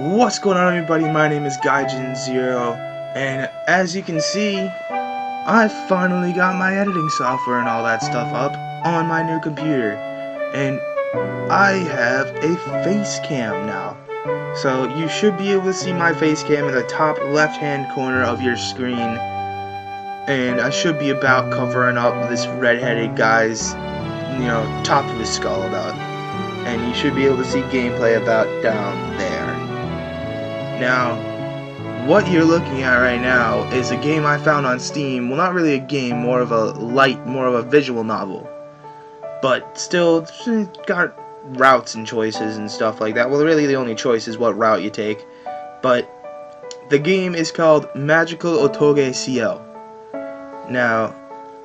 What's going on, everybody? My name is Gaijin0, and as you can see, I finally got my editing software and all that stuff up on my new computer, and I have a face cam now. So you should be able to see my face cam in the top left-hand corner of your screen, and I should be about covering up this red-headed guy's, top of his skull about, and you should be able to see gameplay about down there. Now, what you're looking at right now is a game I found on Steam. Well, not really a game, more of a visual novel. But still, it's got routes and choices and stuff like that. Well, really the only choice is what route you take. But the game is called Magical Otoge Ciel. Now,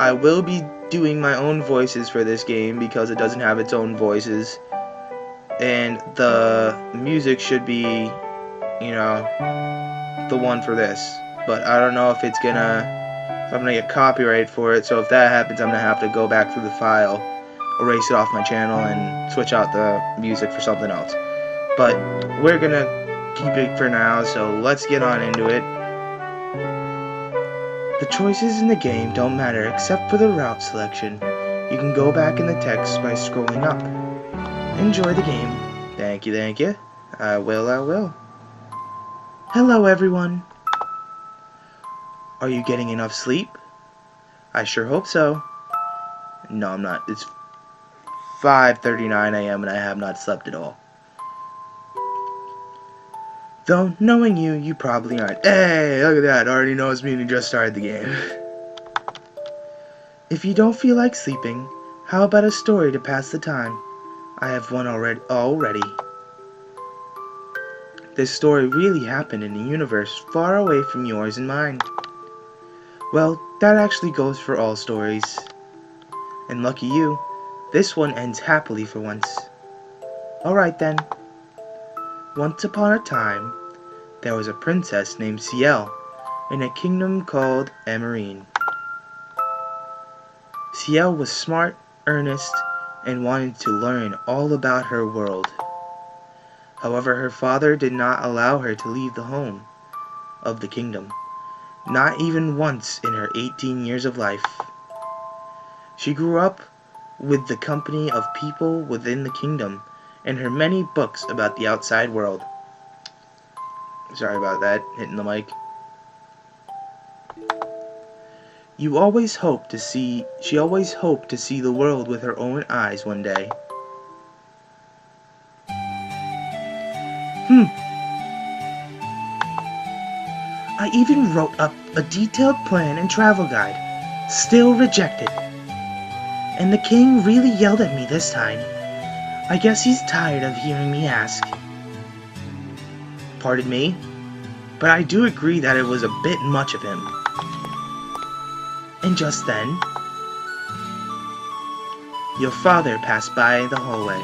I will be doing my own voices for this game because it doesn't have its own voices. And the music should be, the one for this, but I don't know if I'm gonna get copyright for it. So if that happens, I'm gonna have to go back through the file, erase it off my channel, and switch out the music for something else. But we're gonna keep it for now, so let's get on into it. The choices in the game don't matter except for the route selection. You can go back in the text by scrolling up. Enjoy the game. Thank you. I will. Hello, everyone. Are you getting enough sleep? I sure hope so. No, I'm not. It's 5:39 a.m. and I have not slept at all. Though, knowing you probably aren't. Hey, look at that. Already knows me and he just started the game. If you don't feel like sleeping, how about a story to pass the time? I have one already. This story really happened in a universe far away from yours and mine. Well, that actually goes for all stories. And lucky you, this one ends happily for once. Alright then. Once upon a time, there was a princess named Ciel in a kingdom called Emerine. Ciel was smart, earnest, and wanted to learn all about her world. However, her father did not allow her to leave the home of the kingdom, not even once in her 18 years of life. She grew up with the company of people within the kingdom and her many books about the outside world. Sorry about that, hitting the mic. She always hoped to see the world with her own eyes one day. I even wrote up a detailed plan and travel guide. Still rejected. And the king really yelled at me this time. I guess he's tired of hearing me ask. Pardon me, but I do agree that it was a bit much of him. And just then, your father passed by the hallway.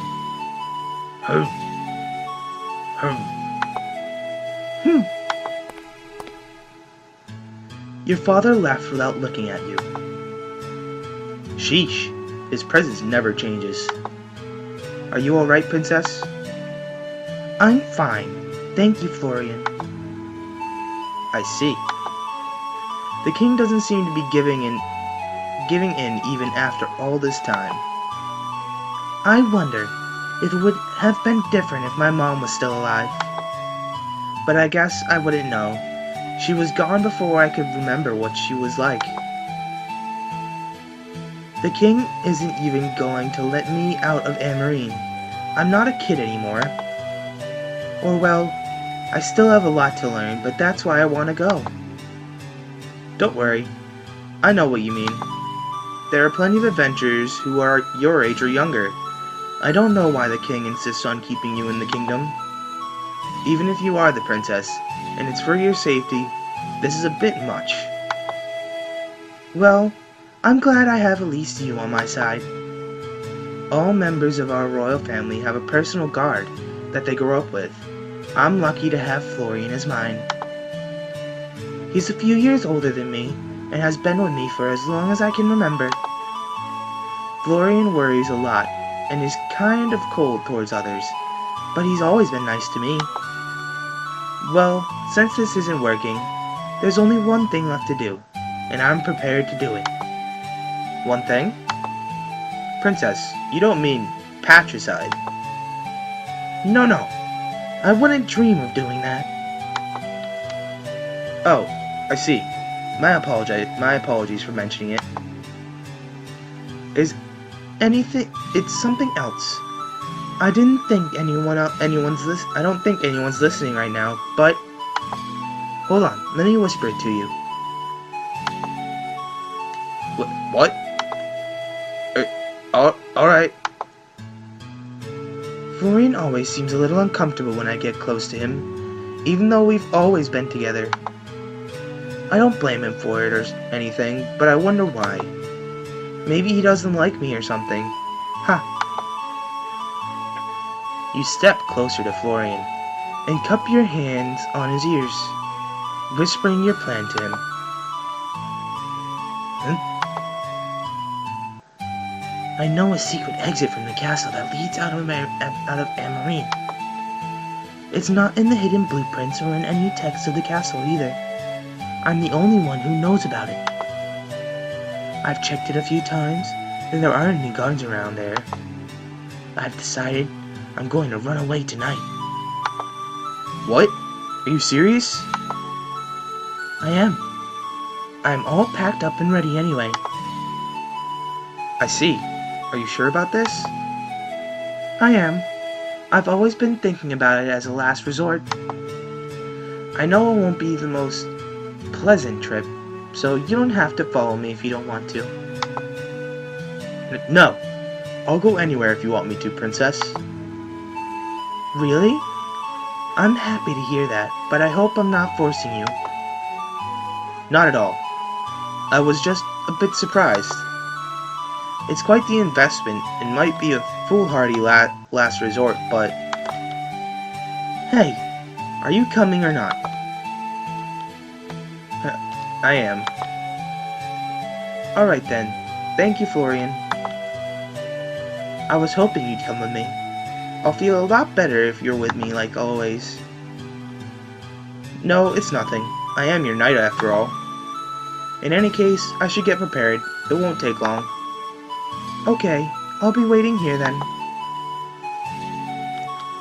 Your father left without looking at you. Sheesh, his presence never changes. Are you alright, princess? I'm fine, thank you, Florian. I see. The king doesn't seem to be giving in even after all this time. I wonder if it would have been different if my mom was still alive. But I guess I wouldn't know. She was gone before I could remember what she was like. The king isn't even going to let me out of Emerine. I'm not a kid anymore. Or well, I still have a lot to learn, but that's why I want to go. Don't worry. I know what you mean. There are plenty of adventurers who are your age or younger. I don't know why the king insists on keeping you in the kingdom. Even if you are the princess, and it's for your safety, this is a bit much. Well, I'm glad I have at least you on my side. All members of our royal family have a personal guard that they grow up with. I'm lucky to have Florian as mine. He's a few years older than me, and has been with me for as long as I can remember. Florian worries a lot, and is kind of cold towards others, but he's always been nice to me. Well, since this isn't working, there's only one thing left to do, and I'm prepared to do it. One thing? Princess, you don't mean patricide. No, no, I wouldn't dream of doing that. Oh, I see. My apologies for mentioning it. It's something else. I don't think anyone's listening right now, but hold on, let me whisper it to you. What? Alright. Florian always seems a little uncomfortable when I get close to him, even though we've always been together. I don't blame him for it or anything, but I wonder why. Maybe he doesn't like me or something. Ha! You step closer to Florian and cup your hands on his ears, whispering your plan to him. I know a secret exit from the castle that leads out of Amarine. It's not in the hidden blueprints or in any text of the castle either. I'm the only one who knows about it. I've checked it a few times, and there aren't any guards around there. I've decided I'm going to run away tonight. What? Are you serious? I am. I'm all packed up and ready anyway. I see. Are you sure about this? I am. I've always been thinking about it as a last resort. I know it won't be the most pleasant trip, so you don't have to follow me if you don't want to. No. I'll go anywhere if you want me to, Princess. Really? I'm happy to hear that, but I hope I'm not forcing you. Not at all. I was just a bit surprised. It's quite the investment and might be a foolhardy last resort, but... Hey, are you coming or not? I am. Alright then. Thank you, Florian. I was hoping you'd come with me. I'll feel a lot better if you're with me like always. No, it's nothing. I am your knight after all. In any case, I should get prepared. It won't take long. Okay, I'll be waiting here then.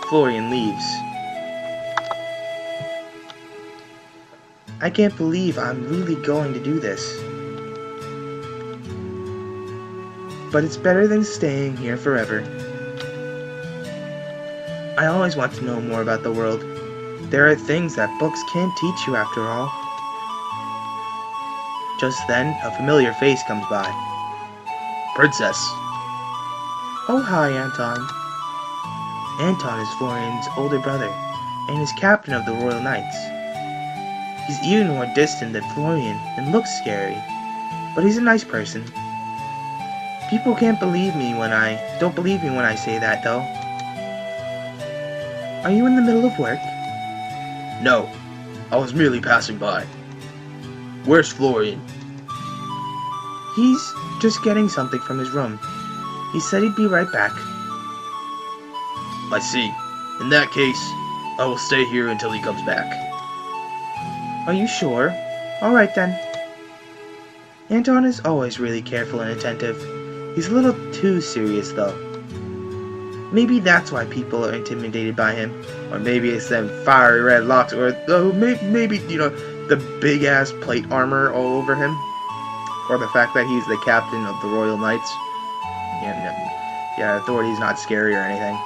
Florian leaves. I can't believe I'm really going to do this. But it's better than staying here forever. I always want to know more about the world. There are things that books can't teach you after all. Just then, a familiar face comes by. Princess. Oh, hi, Anton. Anton is Florian's older brother, and is captain of the Royal Knights. He's even more distant than Florian, and looks scary, but he's a nice person. People don't believe me when I say that, though. Are you in the middle of work? No, I was merely passing by. Where's Florian? He's just getting something from his room. He said he'd be right back. I see. In that case, I will stay here until he comes back. Are you sure? Alright then. Anton is always really careful and attentive. He's a little too serious though. Maybe that's why people are intimidated by him. Or maybe it's them fiery red locks, or maybe, the big ass plate armor all over him. Or the fact that he's the captain of the Royal Knights. Yeah, authority's not scary or anything.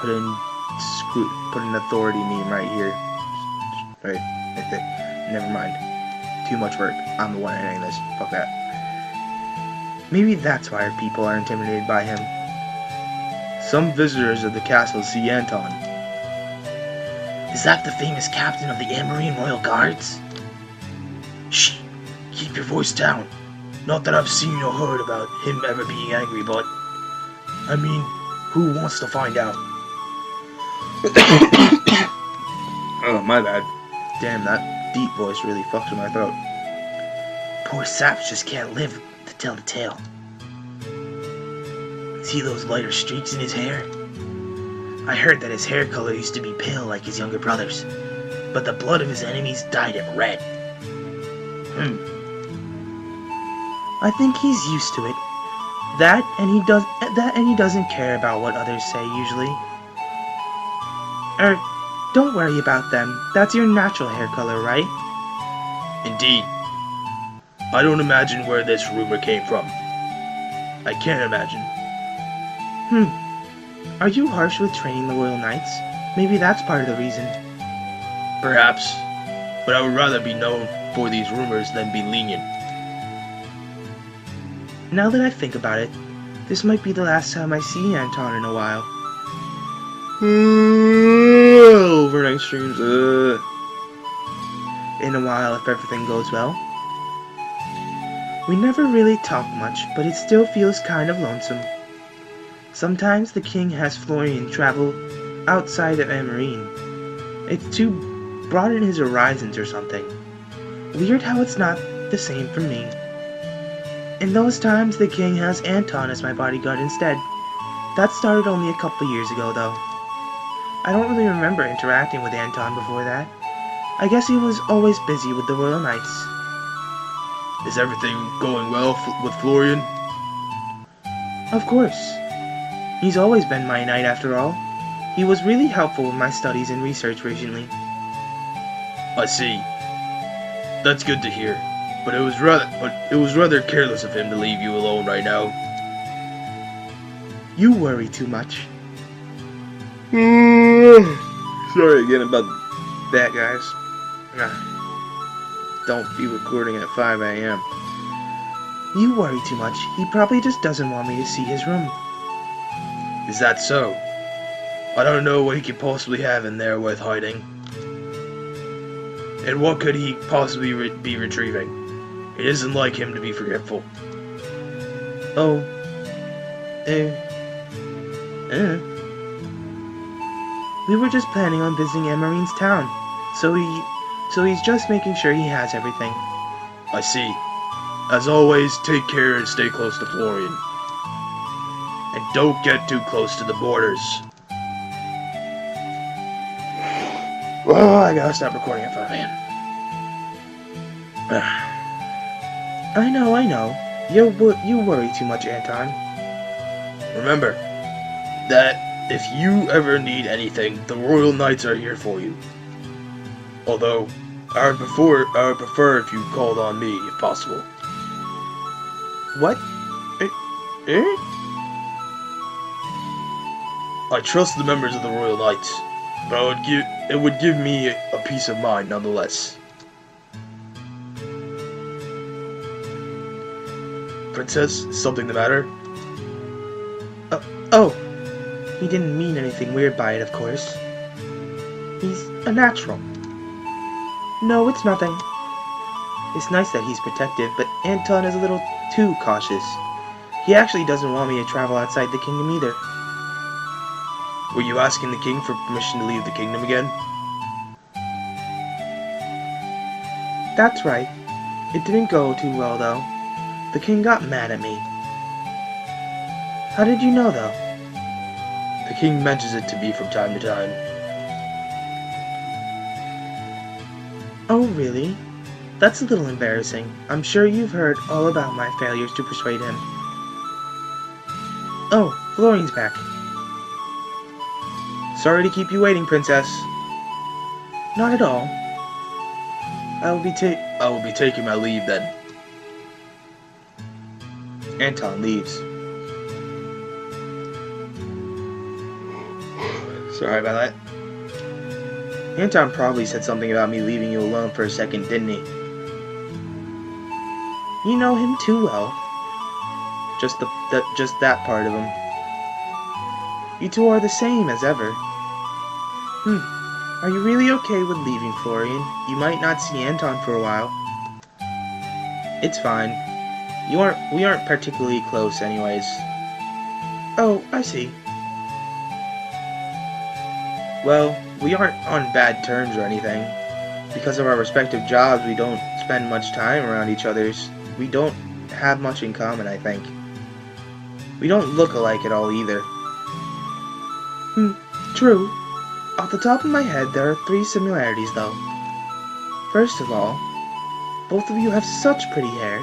Put an authority meme right here. Right there. Never mind. Too much work. I'm the one editing this. Fuck that. Maybe that's why people are intimidated by him. Some visitors of the castle see Anton. Is that the famous captain of the Amarine Royal Guards? Shh! Keep your voice down. Not that I've seen or heard about him ever being angry, but... I mean, who wants to find out? Oh, my bad. Damn, that deep voice really fucks with my throat. Poor Saps just can't live to tell the tale. See those lighter streaks in his hair? I heard that his hair color used to be pale like his younger brother's, but the blood of his enemies dyed it red. I think he's used to it. That and he doesn't care about what others say usually. Don't worry about them. That's your natural hair color, right? Indeed. I don't imagine where this rumor came from. I can't imagine. Are you harsh with training the Royal Knights? Maybe that's part of the reason. Perhaps, but I would rather be known for these rumors than be lenient. Now that I think about it, this might be the last time I see Anton in a while. Overnight streams, in a while if everything goes well. We never really talk much, but it still feels kind of lonesome. Sometimes the king has Florian travel outside of Emerine. It's to broaden his horizons or something. Weird how it's not the same for me. In those times, the king has Anton as my bodyguard instead. That started only a couple years ago, though. I don't really remember interacting with Anton before that. I guess he was always busy with the Royal Knights. Is everything going well with Florian? Of course. He's always been my knight after all. He was really helpful with my studies and research recently. I see. That's good to hear. But it was rather careless of him to leave you alone right now. You worry too much. Sorry again about that, guys. Don't be recording at 5 a.m. You worry too much. He probably just doesn't want me to see his room. Is that so? I don't know what he could possibly have in there worth hiding. And what could he possibly be retrieving? It isn't like him to be forgetful. Oh. We were just planning on visiting Emarine's town, so he's just making sure he has everything. I see. As always, take care and stay close to Florian. And don't get too close to the borders. Well, I gotta stop recording at 5 a.m. I know. You worry too much, Anton. Remember that if you ever need anything, the Royal Knights are here for you. Although, I would prefer if you called on me, if possible. What? I trust the members of the Royal Knights, but it would give me a peace of mind nonetheless. Princess, is something the matter? Oh. He didn't mean anything weird by it, of course. He's a natural. No, it's nothing. It's nice that he's protective, but Anton is a little too cautious. He actually doesn't want me to travel outside the kingdom either. Were you asking the king for permission to leave the kingdom again? That's right. It didn't go too well, though. The king got mad at me. How did you know, though? The king mentions it to me from time to time. Oh, really? That's a little embarrassing. I'm sure you've heard all about my failures to persuade him. Oh, Florian's back. Sorry to keep you waiting, Princess. Not at all. I will be taking my leave then. Anton leaves. Sorry about that. Anton probably said something about me leaving you alone for a second, didn't he? You know him too well. Just that part of him. You two are the same as ever. Are you really okay with leaving, Florian? You might not see Anton for a while. It's fine. We aren't particularly close anyways. Oh, I see. Well, we aren't on bad terms or anything. Because of our respective jobs, we don't spend much time around each other's. We don't have much in common, I think. We don't look alike at all either. True. Off the top of my head, there are 3 similarities, though. First of all, both of you have such pretty hair.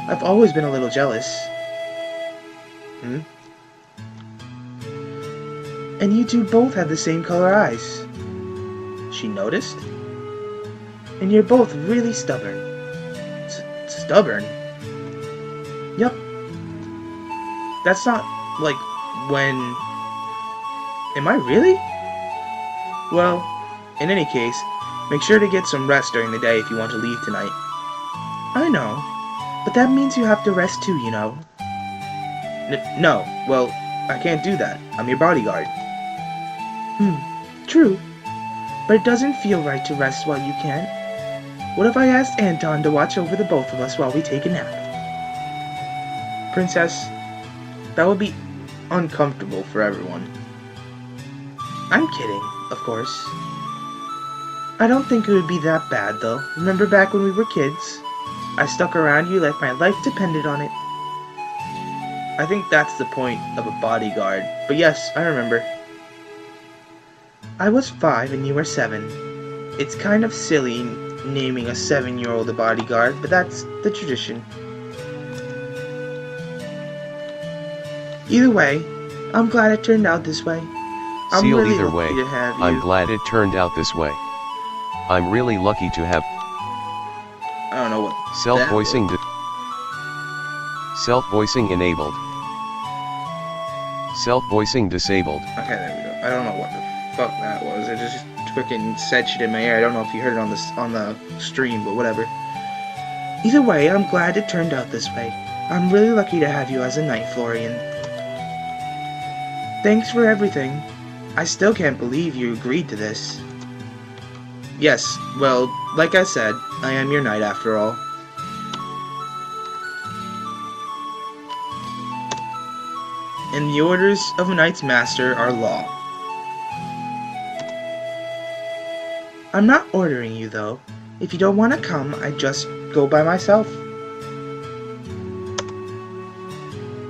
I've always been a little jealous. Hmm? And you two both have the same color eyes. She noticed? And you're both really stubborn. Stubborn? Yup. That's not, like, when... Am I really? Well, in any case, make sure to get some rest during the day if you want to leave tonight. I know, but that means you have to rest too, you know. No, well, I can't do that. I'm your bodyguard. True. But it doesn't feel right to rest while you can't. What if I asked Anton to watch over the both of us while we take a nap? Princess, that would be uncomfortable for everyone. I'm kidding, of course. I don't think it would be that bad, though. Remember back when we were kids? I stuck around you like my life depended on it. I think that's the point of a bodyguard. But yes, I remember. I was 5 and you were 7. It's kind of silly naming a 7-year-old a bodyguard, but that's the tradition. Either way, I'm glad it turned out this way. I'm Ciel, really either lucky way, to have you. I'm glad it turned out this way. I'm really lucky to have I don't know what self-voicing self-voicing enabled. Self-voicing disabled. Okay, there we go. I don't know what the fuck that was. It just freaking said shit in my ear. I don't know if you heard it on the stream, but whatever. Either way, I'm glad it turned out this way. I'm really lucky to have you as a knight, Florian. Thanks for everything. I still can't believe you agreed to this. Yes, well, like I said, I am your knight after all. And the orders of a knight's master are law. I'm not ordering you, though. If you don't want to come, I just go by myself.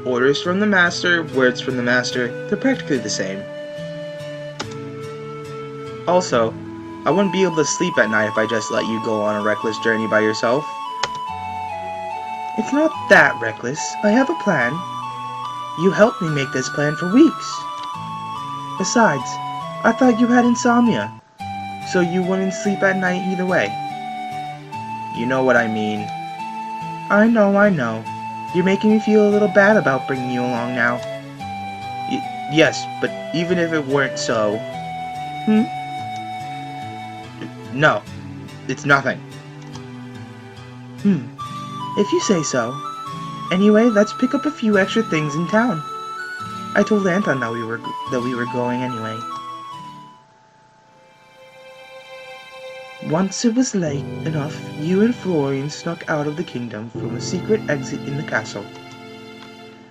Orders from the master, words from the master, they're practically the same. Also, I wouldn't be able to sleep at night if I just let you go on a reckless journey by yourself. It's not that reckless. I have a plan. You helped me make this plan for weeks. Besides, I thought you had insomnia, so you wouldn't sleep at night either way. You know what I mean. I know. You're making me feel a little bad about bringing you along now. Yes, but even if it weren't so... No, it's nothing. If you say so. Anyway, let's pick up a few extra things in town. I told Anton that we were going anyway. Once it was late enough, you and Florian snuck out of the kingdom from a secret exit in the castle.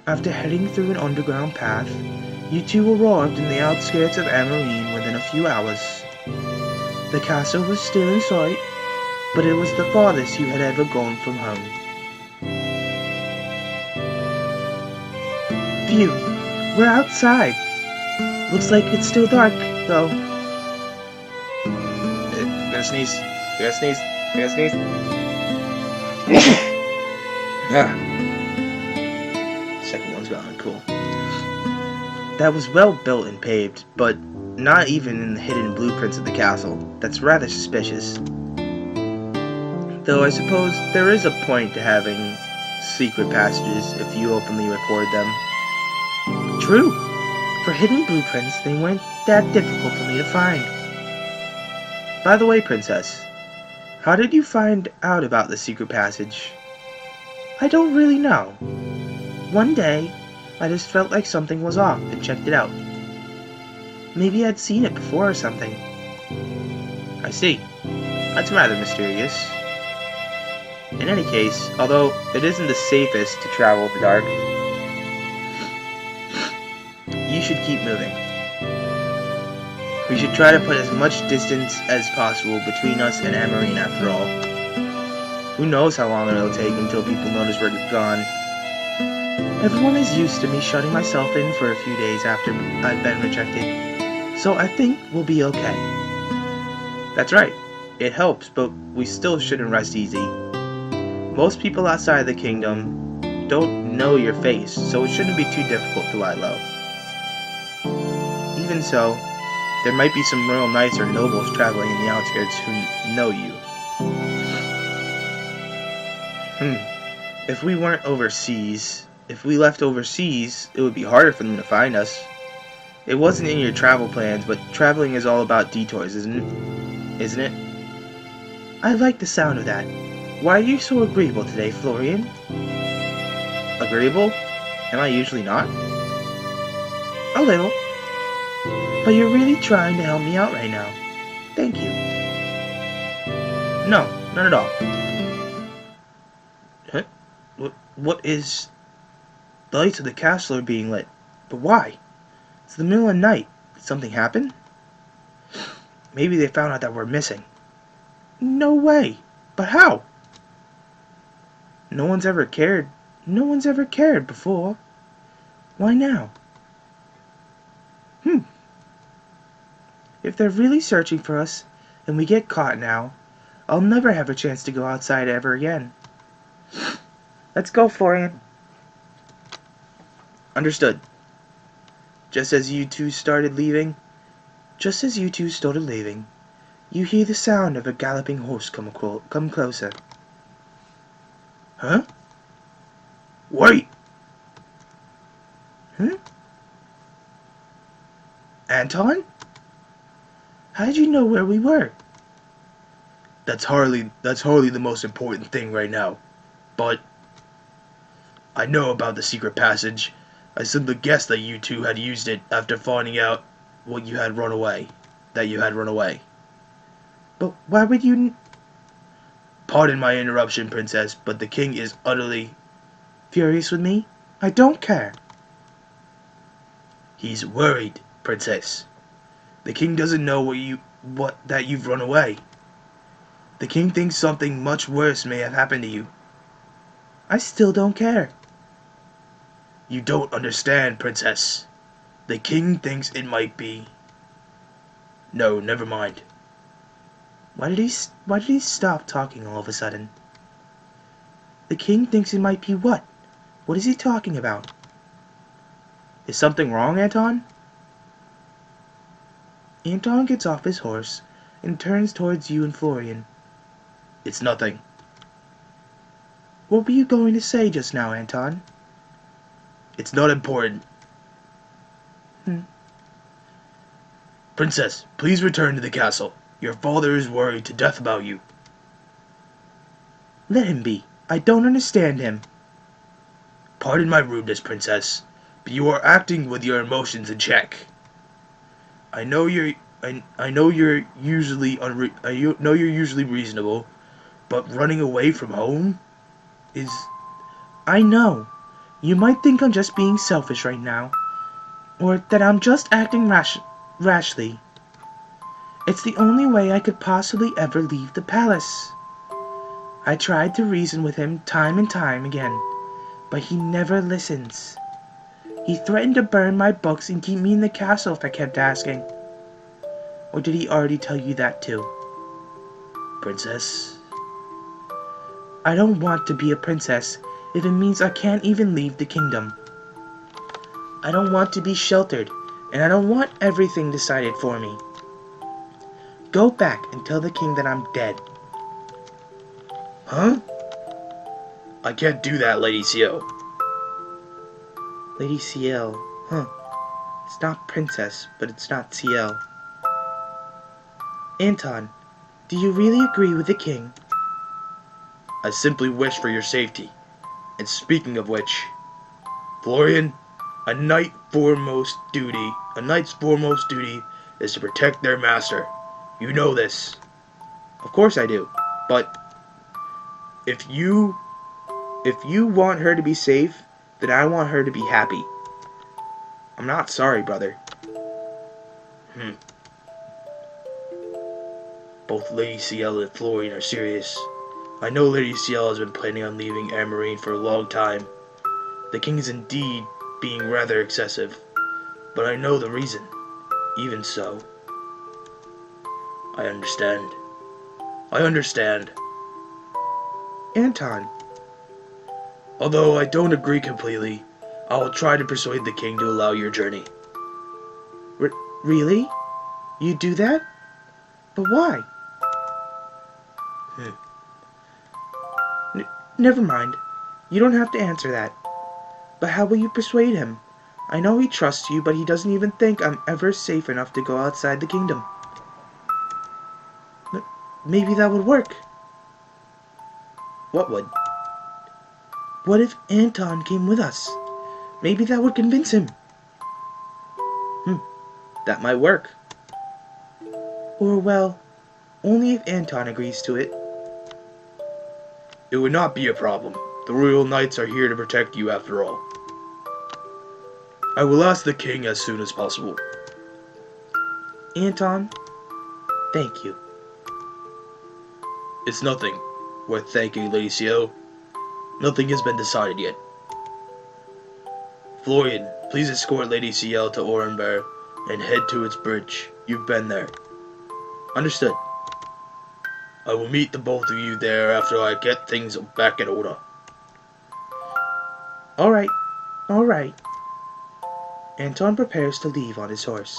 After heading through an underground path, you two arrived in the outskirts of Amarine within a few hours. The castle was still in sight, but it was the farthest you had ever gone from home. Phew, we're outside. Looks like it's still dark, though. Gonna sneeze. Second one's gone, cool. That was well built and paved, but not even in the hidden blueprints of the castle. That's rather suspicious. Though I suppose there is a point to having secret passages if you openly record them. True. For hidden blueprints, they weren't that difficult for me to find. By the way, Princess, how did you find out about the secret passage? I don't really know. One day, I just felt like something was off and checked it out. Maybe I'd seen it before or something. I see. That's rather mysterious. In any case, although it isn't the safest to travel in the dark, you should keep moving. We should try to put as much distance as possible between us and Amarine after all. Who knows how long it'll take until people notice we're gone. Everyone is used to me shutting myself in for a few days after I've been rejected, So I think we'll be okay. That's right. It helps, but we still shouldn't rest easy. Most people outside the kingdom don't know your face, so it shouldn't be too difficult to lie low. Even so, there might be some royal knights or nobles traveling in the outskirts who know you. If we weren't overseas, if we left overseas, it would be harder for them to find us. It wasn't in your travel plans, but traveling is all about detours, isn't it? Isn't it? I like the sound of that. Why are you so agreeable today, Florian? Agreeable? Am I usually not? A little. But you're really trying to help me out right now. Thank you. No, not at all. Huh? What is... The lights of the castle are being lit. But why? It's the middle of the night. Did something happen? Maybe they found out that we're missing. No way. But how? No one's ever cared. No one's ever cared before. Why now? If they're really searching for us, and we get caught now, I'll never have a chance to go outside ever again. Let's go, Florian. Understood. Just as you two started leaving, you hear the sound of a galloping horse come closer. Huh? Wait! Anton? How did you know where we were? That's hardly the most important thing right now. But I know about the secret passage. I simply guessed that you two had used it after finding out that you had run away. But why would you... Pardon my interruption, Princess, but the king is utterly... Furious with me? I don't care. He's worried, Princess. The king doesn't know that you've run away. The king thinks something much worse may have happened to you. I still don't care. You don't understand, Princess. The king thinks it might be... No, never mind. Why did he stop talking all of a sudden? The king thinks it might be what? What is he talking about? Is something wrong, Anton? Anton gets off his horse and turns towards you and Florian. It's nothing. What were you going to say just now, Anton? It's not important. Princess, please return to the castle. Your father is worried to death about you. Let him be. I don't understand him. Pardon my rudeness, Princess, but you are acting with your emotions in check. I know you're usually reasonable, but running away from home is... I know. You might think I'm just being selfish right now, or that I'm just acting rashly. It's the only way I could possibly ever leave the palace. I tried to reason with him time and time again, but he never listens. He threatened to burn my books and keep me in the castle if I kept asking. Or did he already tell you that too? Princess? I don't want to be a princess if it means I can't even leave the kingdom. I don't want to be sheltered, and I don't want everything decided for me. Go back and tell the king that I'm dead. Huh? I can't do that, Lady Ciel. Lady Ciel, huh? It's not princess, but it's not Ciel. Anton, do you really agree with the king? I simply wish for your safety. And speaking of which, Florian, a knight's foremost duty is to protect their master. You know this. Of course I do. But if you want her to be safe, then I want her to be happy. I'm not sorry, brother. Both Lady Ciel and Florian are serious. I know Lady Ciel has been planning on leaving Amarine for a long time. The king is indeed being rather excessive, but I know the reason. Even so, I understand. I understand. Anton, Although I don't agree completely, I will try to persuade the king to allow your journey. really? You do that? But why? Hmm. Never mind. You don't have to answer that. But how will you persuade him? I know he trusts you, but he doesn't even think I'm ever safe enough to go outside the kingdom. Maybe that would work. What would? What if Anton came with us? Maybe that would convince him. That might work. Or, well, only if Anton agrees to it. It would not be a problem. The royal knights are here to protect you after all. I will ask the king as soon as possible. Anton, thank you. It's nothing worth thanking, Lady Ciel. Nothing has been decided yet. Florian, please escort Lady Ciel to Orenburg and head to its bridge. You've been there. Understood. I will meet the both of you there after I get things back in order. Alright, alright. Anton prepares to leave on his horse.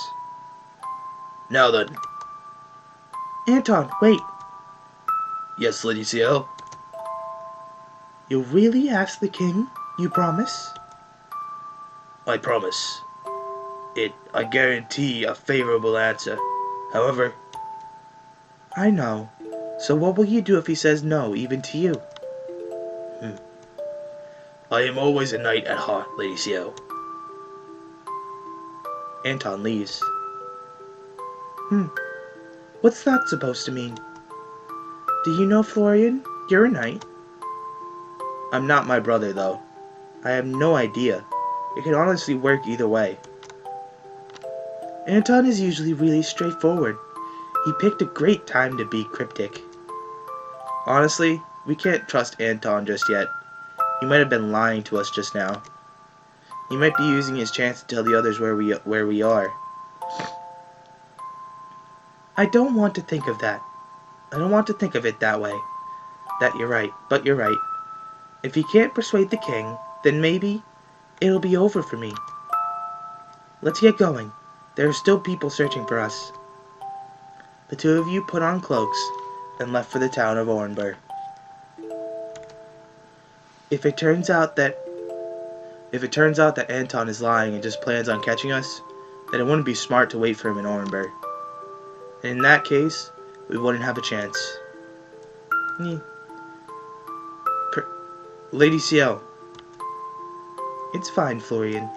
Now then. Anton, wait. Yes, Lady Ciel? You'll really ask the king? You promise? I promise. I guarantee a favorable answer. However, I know. So what will you do if he says no, even to you? I am always a knight at heart, Lady Ciel. Anton leaves. What's that supposed to mean? Do you know, Florian? You're a knight. I'm not my brother, though. I have no idea. It could honestly work either way. Anton is usually really straightforward. He picked a great time to be cryptic. Honestly, we can't trust Anton just yet. He might have been lying to us just now. He might be using his chance to tell the others where we are. I don't want to think of that. I don't want to think of it that way. But you're right. If he can't persuade the king, then maybe it'll be over for me. Let's get going. There are still people searching for us. The two of you put on cloaks and left for the town of Orenburg. If it turns out that Anton is lying and just plans on catching us, then it wouldn't be smart to wait for him in Orenburg. And in that case, we wouldn't have a chance. Lady Ciel. It's fine, Florian.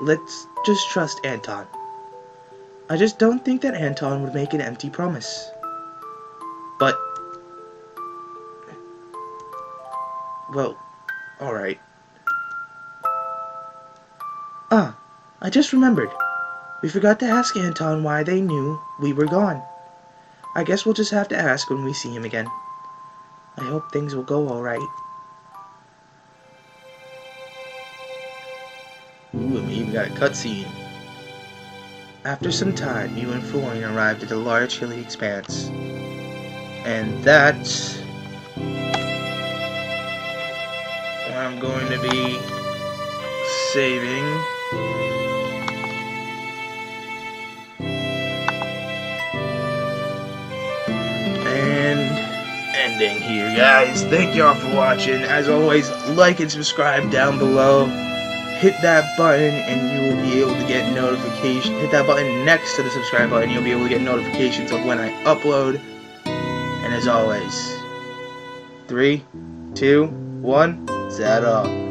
Let's just trust Anton. I just don't think that Anton would make an empty promise. But, well, alright. I just remembered. We forgot to ask Anton why they knew we were gone. I guess we'll just have to ask when we see him again. I hope things will go alright. Ooh, and we even got a cutscene. After some time, you and Florian arrived at a large hilly expanse. And that's where I'm going to be saving. And ending here, guys. Thank y'all for watching. As always, like and subscribe down below. Hit that button and you will be able to get notifications. Hit that button next to the subscribe button. You'll be able to get notifications of when I upload. And as always, 3, 2, 1, set up.